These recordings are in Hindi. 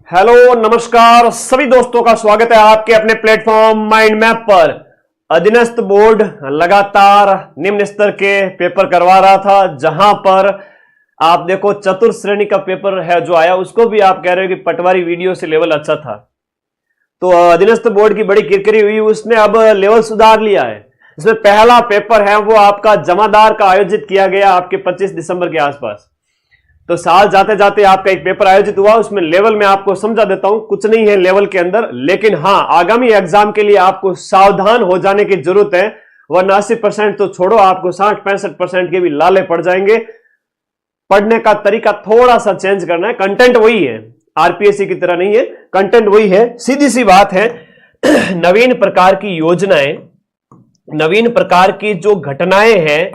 हेलो नमस्कार सभी दोस्तों का स्वागत है आपके अपने प्लेटफॉर्म माइंड मैप पर। अधीनस्थ बोर्ड लगातार निम्न स्तर के पेपर करवा रहा था, जहां पर आप देखो चतुर्थ श्रेणी का पेपर है जो आया, उसको भी आप कह रहे हो कि पटवारी वीडियो से लेवल अच्छा था। तो अधीनस्थ बोर्ड की बड़ी किरकिरी हुई, उसने अब लेवल सुधार लिया है। इसमें पहला पेपर है वो आपका जमादार का आयोजित किया गया आपके 25 दिसंबर के आसपास। तो साल जाते जाते आपका एक पेपर आयोजित हुआ, उसमें लेवल में आपको समझा देता हूं, कुछ नहीं है लेवल के अंदर, लेकिन हां आगामी एग्जाम के लिए आपको सावधान हो जाने की जरूरत है, वरना 80% तो छोड़ो, आपको 60-65% के भी लाले पड़ जाएंगे। पढ़ने का तरीका थोड़ा सा चेंज करना है, कंटेंट वही है, आरपीएससी की तरह नहीं है, कंटेंट वही है। सीधी सी बात है, नवीन प्रकार की योजनाएं, नवीन प्रकार की जो घटनाएं हैं,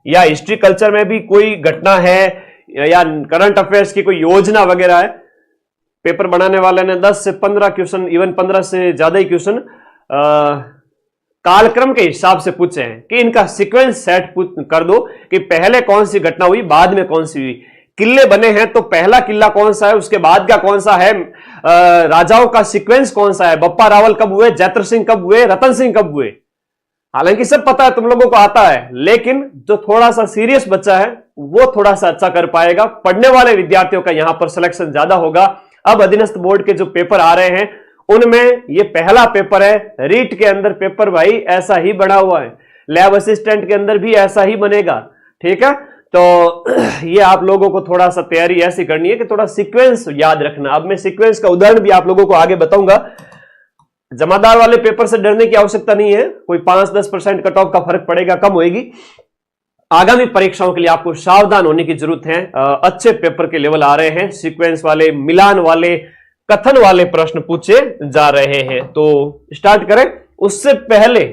या हिस्ट्री कल्चर में भी कोई घटना है या करंट अफेयर्स की कोई योजना वगैरह है, पेपर बनाने वाले ने 10 से 15 क्वेश्चन, इवन 15 से ज्यादा ही क्वेश्चन कालक्रम के हिसाब से पूछे हैं कि इनका सीक्वेंस सेट कर दो कि पहले कौन सी घटना हुई, बाद में कौन सी हुई। किले बने हैं तो पहला किला कौन सा है, उसके बाद का कौन सा है, राजाओं का सीक्वेंस कौन सा है, बप्पा रावल कब हुए, जैत्र सिंह कब हुए, रतन सिंह कब हुए। हालांकि सब पता है, तुम लोगों को आता है, लेकिन जो थोड़ा सा सीरियस बच्चा है वो थोड़ा सा अच्छा कर पाएगा। पढ़ने वाले विद्यार्थियों का यहां पर सिलेक्शन ज्यादा होगा। अब अधीनस्थ बोर्ड के जो पेपर आ रहे हैं उनमें ये पहला पेपर है। रीट के अंदर पेपर भाई ऐसा ही बना हुआ है, लैब असिस्टेंट के अंदर भी ऐसा ही बनेगा, ठीक है। तो ये आप लोगों को थोड़ा सा तैयारी ऐसी करनी है कि थोड़ा सीक्वेंस याद रखना। अब मैं सीक्वेंस का उदाहरण भी आप लोगों को आगे बताऊंगा। जमादार वाले पेपर से डरने की आवश्यकता नहीं है, कोई 5-10% कट ऑफ का फर्क पड़ेगा, कम होएगी। आगामी परीक्षाओं के लिए आपको सावधान होने की जरूरत है। अच्छे पेपर के लेवल आ रहे हैं, सीक्वेंस वाले, मिलान वाले, कथन वाले प्रश्न पूछे जा रहे हैं। तो स्टार्ट करें। उससे पहले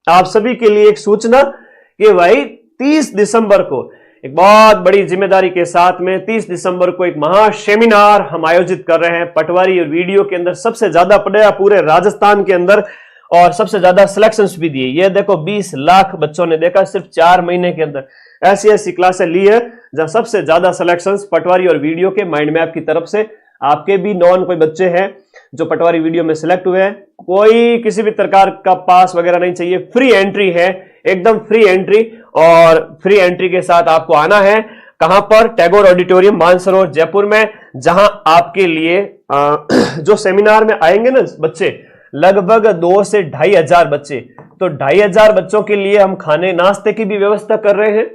आप सभी के लिए एक सूचना कि भाई 30 दिसंबर को एक बहुत बड़ी जिम्मेदारी के साथ में 30 दिसंबर को एक महा सेमिनार हम आयोजित कर रहे हैं। पटवारी और वीडियो के अंदर सबसे ज्यादा पढ़ा पूरे राजस्थान के अंदर, और सबसे ज्यादा सिलेक्शंस भी दिए। ये देखो 20 लाख बच्चों ने देखा सिर्फ 4 महीने के अंदर। ऐसी ऐसी क्लासें ली है जहां सबसे ज्यादा सिलेक्शंस पटवारी और वीडियो के माइंड मैप की तरफ से। आपके भी नॉन कोई बच्चे हैं जो पटवारी वीडियो में सिलेक्ट हुए हैं, कोई किसी भी प्रकार का पास वगैरह नहीं चाहिए, फ्री एंट्री है, एकदम फ्री एंट्री। और फ्री एंट्री के साथ आपको आना है कहां पर, टैगोर ऑडिटोरियम, मानसरोवर, जयपुर में, जहां आपके लिए जो सेमिनार में आएंगे ना बच्चे, लगभग 2 से 2,500 बच्चे। तो 2,500 बच्चों के लिए हम खाने नाश्ते की भी व्यवस्था कर रहे हैं।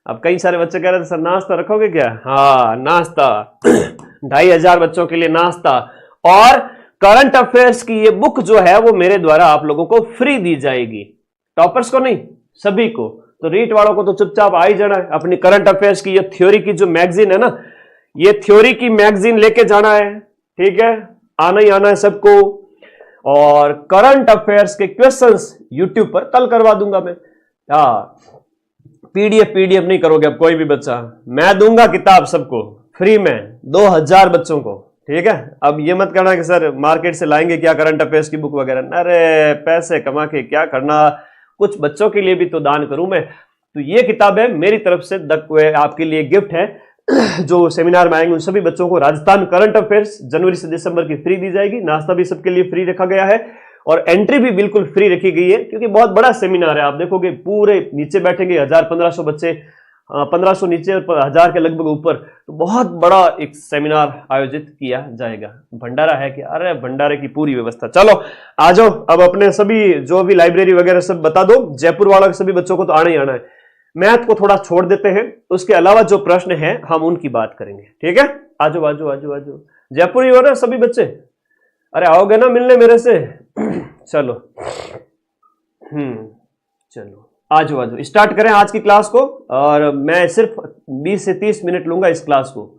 अब कई सारे बच्चे कह रहे थे सर नाश्ता रखोगे क्या? हाँ नाश्ता 2,500 बच्चों के लिए नाश्ता। और करंट अफेयर्स की ये बुक जो है वो मेरे द्वारा आप लोगों को फ्री दी जाएगी, टॉपर्स को नहीं, सभी को। तो रीट वालों को तो चुपचाप आ ही जाना है। अपनी करंट अफेयर्स की ये थ्योरी की जो मैगजीन है ना, ये थ्योरी की मैगजीन लेके जाना है, ठीक है, आना ही आना है सबको। और करंट अफेयर्स के क्वेश्चंस यूट्यूब पर कल करवा दूंगा मैं। पीडीएफ नहीं करोगे अब कोई भी बच्चा, मैं दूंगा किताब सबको फ्री में, 2000 बच्चों को, ठीक है। अब ये मत करना कि सर मार्केट से लाएंगे क्या करंट अफेयर्स की बुक वगैरह, अरे पैसे कमा के क्या करना, कुछ बच्चों के लिए भी तो दान करूं मैं। तो ये किताब है मेरी तरफ से, आपके लिए गिफ्ट है। जो सेमिनार में आएंगे उन सभी बच्चों को राजस्थान करंट अफेयर्स जनवरी से दिसंबर की फ्री दी जाएगी। नाश्ता भी सबके लिए फ्री रखा गया है और एंट्री भी बिल्कुल फ्री रखी गई है, क्योंकि बहुत बड़ा सेमिनार है। आप देखोगे पूरे नीचे बैठेंगे 1000-1500 बच्चे, 1500 नीचे और 1000 के लगभग ऊपर। तो बहुत बड़ा एक सेमिनार आयोजित किया जाएगा। भंडारा है कि अरे भंडारे की पूरी व्यवस्था। चलो आ जाओ, अब अपने सभी जो भी लाइब्रेरी वगैरह सब बता दो। जयपुर वाला सभी बच्चों को तो आना ही आना है। मैथ को थोड़ा छोड़ देते हैं, उसके अलावा जो प्रश्न है हम उनकी बात करेंगे, ठीक है। आजो आजो आजो आजो, जयपुर ही हो रहे सभी बच्चे, अरे आओगे ना मिलने मेरे से? चलो चलो आजो आजो, स्टार्ट करें आज की क्लास को। और मैं सिर्फ 20 से 30 मिनट लूंगा इस क्लास को।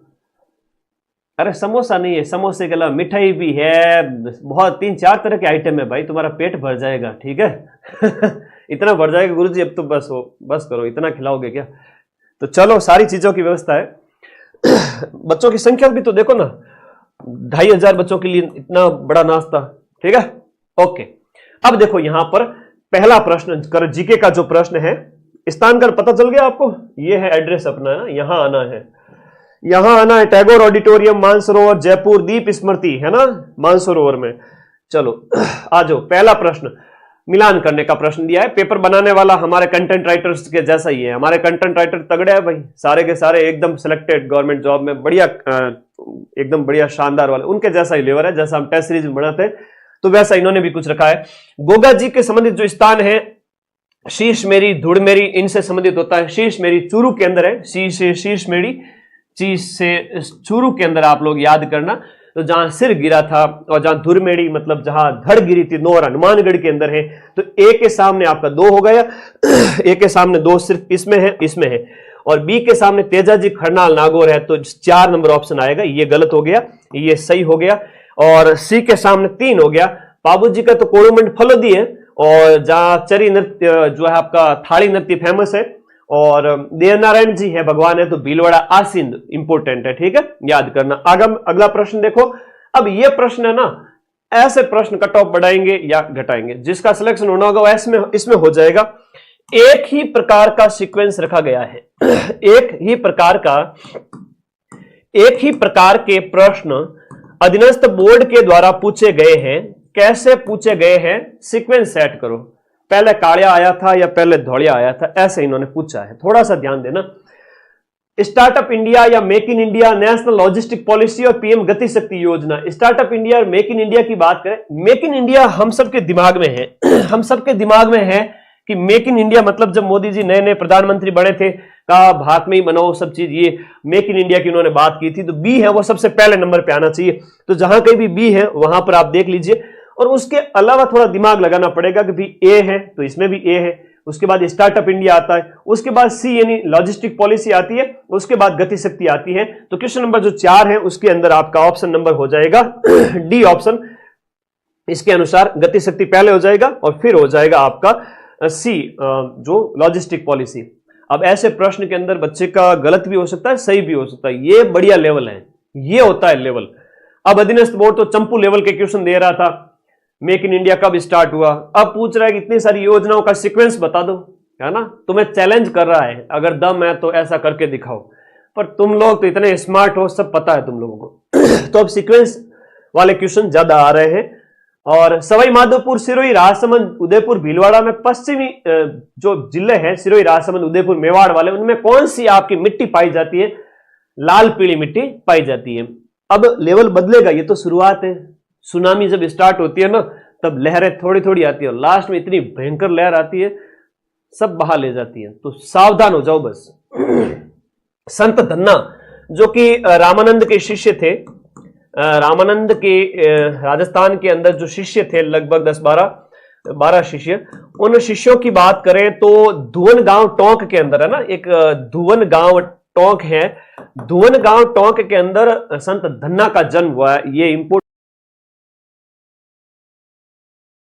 अरे समोसा नहीं है, समोसे के अलावा मिठाई भी है, बहुत 3-4 तरह के आइटम है भाई, तुम्हारा पेट भर जाएगा, ठीक है। इतना भर जाएगा गुरुजी, अब तो बस हो, बस करो, इतना खिलाओगे क्या? तो चलो सारी चीजों की व्यवस्था है। बच्चों की संख्या भी तो देखो ना, 2,500 बच्चों के लिए इतना बड़ा नाश्ता, ठीक है। ओके, अब देखो यहां पर पहला प्रश्न कर जीके का जो प्रश्न है, स्थान का पता चल गया आपको? ये है एड्रेस अपना, यहां आना है। यहां आना है, टैगोर ऑडिटोरियम, मानसरोवर, जयपुर, दीप स्मृति है ना मानसरोवर में। चलो आ जाओ, पहला प्रश्न मिलान करने का प्रश्न दिया है। पेपर बनाने वाला हमारे कंटेंट राइटर्स के जैसा ही है। हमारे कंटेंट राइटर तगड़े हैं भाई, सारे के सारे एकदम सिलेक्टेड गवर्नमेंट जॉब में, बढ़िया एकदम बढ़िया शानदार वाले, उनके जैसा ही लेवर है। जैसा हम टेस्ट सीरीज में बनाते हैं तो वैसा इन्होंने भी कुछ रखा है। गोगा जी के संबंधित जो स्थान है, शीश मेरी, धुड़ मेरी, इनसे संबंधित होता है। शीश मेरी चूरू के अंदर है, शीश मेरी चीज से चूरू के अंदर आप लोग याद करना। तो जहां सिर गिरा था और जहां धुरमेड़ी मतलब जहां धड़ गिरी थी, नोर हनुमानगढ़ के अंदर है। तो ए के सामने आपका 2 हो गया, ए के सामने 2 सिर्फ इसमें है, और बी के सामने तेजाजी खरनाल नागौर है, तो 4 नंबर ऑप्शन आएगा। ये गलत हो गया, ये सही हो गया। और सी के सामने 3 हो गया। बाबू जी का तो कोड़ुमंड फलोदी है, और जहां चरी नृत्य जो है आपका थाली नृत्य फेमस है, और देवनारायण जी है भगवान है, तो भीलवाड़ा आसिंद इंपोर्टेंट है, ठीक है, याद करना। अगला प्रश्न देखो। अब ये प्रश्न है ना, ऐसे प्रश्न कट ऑफ बढ़ाएंगे या घटाएंगे, जिसका सिलेक्शन होना होगा इसमें हो जाएगा। एक ही प्रकार का सीक्वेंस रखा गया है, एक ही प्रकार के प्रश्न अधीनस्थ बोर्ड के द्वारा पूछे गए हैं। कैसे पूछे गए हैं, सीक्वेंस सेट करो। पहले कालिया आया था या पहले धौलिया आया था, ऐसे इन्होंने पूछा है, थोड़ा सा ध्यान देना। स्टार्टअप इंडिया या make in India, national logistic policy और पीएम गति शक्ति योजना। स्टार्टअप इंडिया और मेक इन इंडिया की बात करें, मेक इन इंडिया हम सबके दिमाग में है हम सबके दिमाग में है कि मेक इन इंडिया मतलब जब मोदी जी नए नए प्रधानमंत्री बने थे, कहा भारत में ही बनाओ सब चीज, ये मेक इन इंडिया की उन्होंने बात की थी। तो बी है वो सबसे पहले नंबर पे आना चाहिए। तो जहां कहीं भी बी है वहां पर आप देख लीजिए, और उसके अलावा थोड़ा दिमाग लगाना पड़ेगा कि भाई ए है तो इसमें भी ए है, उसके बाद स्टार्टअप इंडिया आता है, उसके बाद सी यानी लॉजिस्टिक पॉलिसी आती है, उसके बाद गति शक्ति आती है। तो क्वेश्चन नंबर जो 4 है उसके अंदर आपका ऑप्शन नंबर हो जाएगा डी ऑप्शन। इसके अनुसार गति शक्ति पहले हो जाएगा और फिर हो जाएगा आपका सी जो लॉजिस्टिक पॉलिसी। अब ऐसे प्रश्न के अंदर बच्चे का गलत भी हो सकता है, सही भी हो सकता है, ये बढ़िया लेवल है, ये होता है लेवल। अब अधीनस्थ बोर्ड तो चंपू लेवल के क्वेश्चन दे रहा था, मेक इन इंडिया कब स्टार्ट हुआ, अब पूछ रहा है कि इतनी सारी योजनाओं का सीक्वेंस बता दो, है ना। तुम्हें चैलेंज कर रहा है, अगर दम है तो ऐसा करके दिखाओ। पर तुम लोग तो इतने स्मार्ट हो, सब पता है तुम लोगों को तो अब सीक्वेंस वाले क्वेश्चन ज्यादा आ रहे हैं। और सवाई माधोपुर, सिरोही, राजसमंद, उदयपुर, भीलवाड़ा में पश्चिमी जो जिले हैं, सिरोही, राजसमंद, उदयपुर, मेवाड़ वाले, उनमें कौन सी आपकी मिट्टी पाई जाती है, लाल पीली मिट्टी पाई जाती है। अब लेवल बदलेगा, ये तो शुरुआत है। सुनामी जब स्टार्ट होती है ना, तब लहरें थोड़ी थोड़ी आती है, और लास्ट में इतनी भयंकर लहर आती है, सब बहा ले जाती है। तो सावधान हो जाओ बस। संत धन्ना जो कि रामानंद के शिष्य थे, रामानंद के राजस्थान के अंदर जो शिष्य थे, लगभग 10-12 शिष्य, उन शिष्यों की बात करें तो धुवन गांव टोंक के अंदर है ना, एक धुवन गांव टोंक है, धुवन गांव टोंक के अंदर संत धन्ना का जन्म हुआ है। ये इंपोर्टेंट